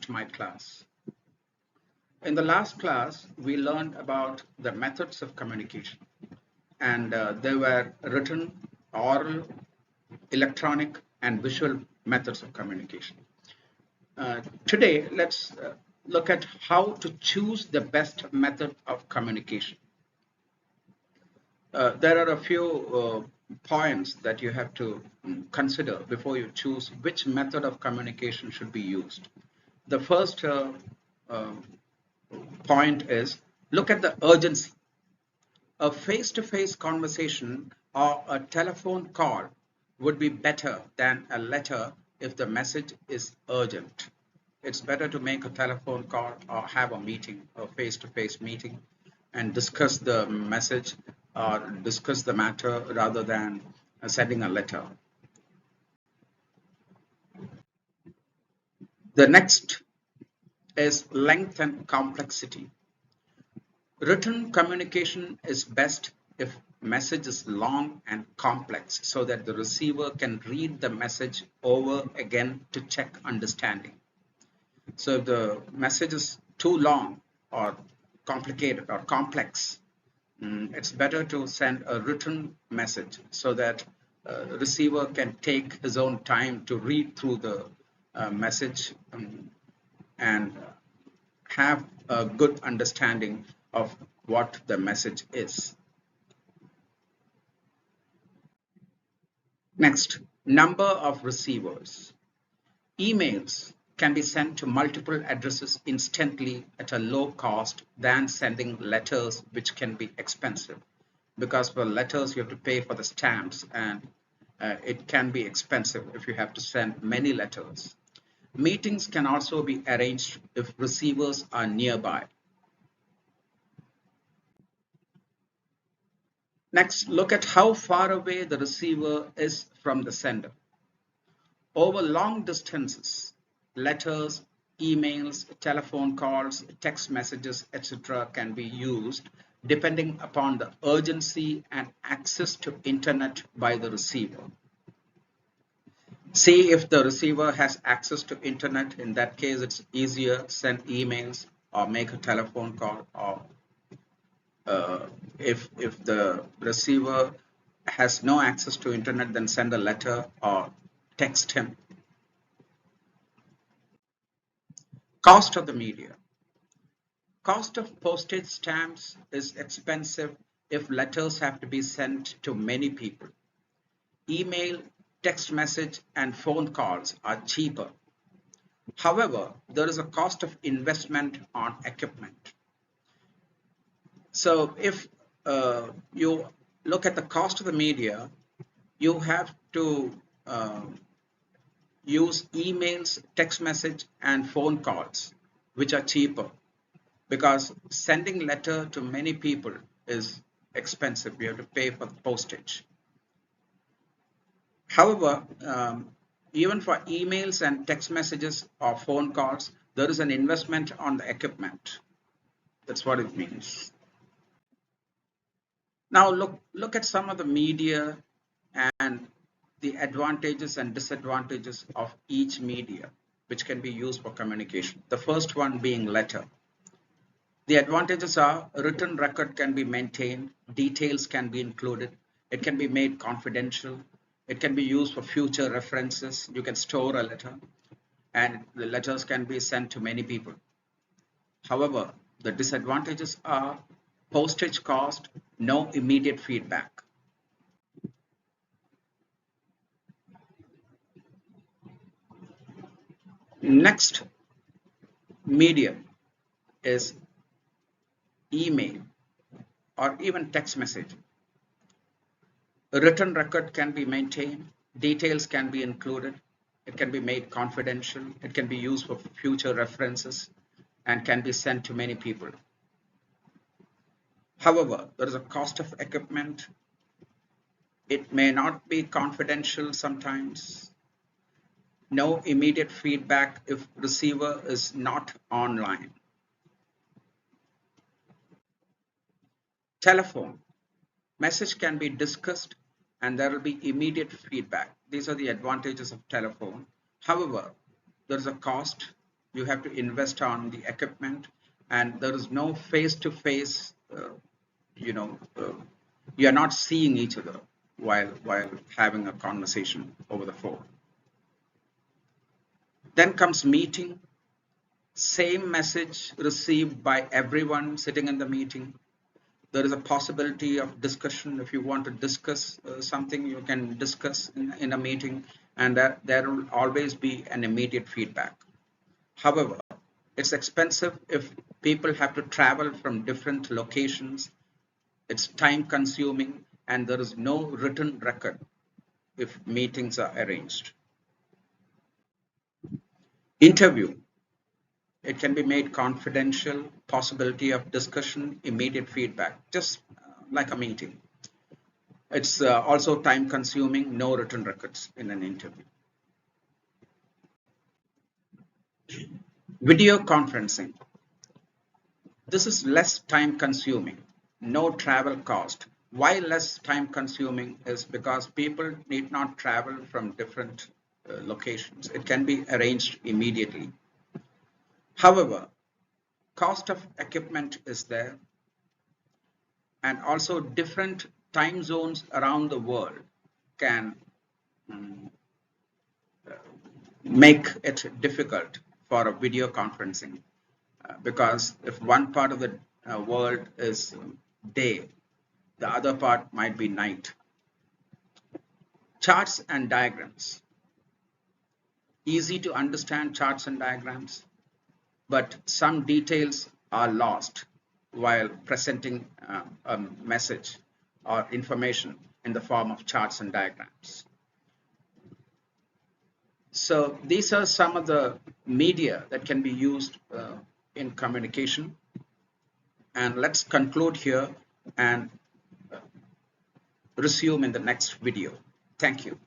to my class. In the last class, we learned about the methods of communication, and they were written, oral, electronic, and visual methods of communication. Today, let's look at how to choose the best method of communication. There are a few points that you have to consider before you choose which method of communication should be used. The first point is look at the urgency. A face-to-face conversation or a telephone call would be better than a letter if the message is urgent. It's better to make a telephone call or have a meeting, a face-to-face meeting, and discuss the message or discuss the matter rather than sending a letter. The next is length and complexity. Written communication is best if message is long and complex so that the receiver can read the message over again to check understanding. So if the message is too long or complicated or complex, it's better to send a written message so that the receiver can take his own time to read through the message and have a good understanding of what the message is. Next, number of receivers. Emails can be sent to multiple addresses instantly at a low cost than sending letters, which can be expensive, because for letters you have to pay for the stamps, and it can be expensive if you have to send many letters. Meetings can also be arranged if receivers are nearby. Next, look at how far away the receiver is from the sender. Over long distances, letters, emails, telephone calls, text messages, etc. can be used depending upon the urgency and access to internet by the receiver. See if the receiver has access to internet. In that case, it's easier to send emails or make a telephone call, or if the receiver has no access to internet, then send a letter or text him. Cost of the media. Cost of postage stamps is expensive if letters have to be sent to many people. Email, text message, and phone calls are cheaper. However, there is a cost of investment on equipment. So if you look at the cost of the media, you have to use emails, text message, and phone calls, which are cheaper, because sending letter to many people is expensive. You have to pay for the postage. However, even for emails and text messages or phone calls, there is an investment on the equipment. That's what it means. Now look at some of the media and the advantages and disadvantages of each media, which can be used for communication. The first one being letter. The advantages are written record can be maintained, details can be included, it can be made confidential, it can be used for future references, you can store a letter, and the letters can be sent to many people. However, the disadvantages are postage cost, no immediate feedback. Next medium is email or even text message. A written record can be maintained, details can be included, it can be made confidential, it can be used for future references, and can be sent to many people. However, there is a cost of equipment. It may not be confidential sometimes. No immediate feedback if receiver is not online. Telephone. Message can be discussed and there will be immediate feedback. These are the advantages of telephone. However, there is a cost You have to invest on the equipment, and there is no face-to-face, you are not seeing each other while having a conversation over the phone. Then comes meeting. Same message received by everyone sitting in the meeting. There is a possibility of discussion. If you want to discuss something, you can discuss in a meeting, and there will always be an immediate feedback. However, it's expensive if people have to travel from different locations. It's time consuming, and there is no written record if meetings are arranged. Interview. It can be made confidential, possibility of discussion, immediate feedback, just like a meeting. It's also time consuming, no written records in an interview. Video conferencing. This is less time consuming, no travel cost. Why less time consuming is because people need not travel from different locations. It can be arranged immediately. However, cost of equipment is there, and also different time zones around the world can make it difficult for a video conferencing, because if one part of the world is day, the other part might be night. Charts and diagrams. Easy to understand charts and diagrams, but some details are lost while presenting a message or information in the form of charts and diagrams. So these are some of the media that can be used in communication. And let's conclude here and resume in the next video. Thank you.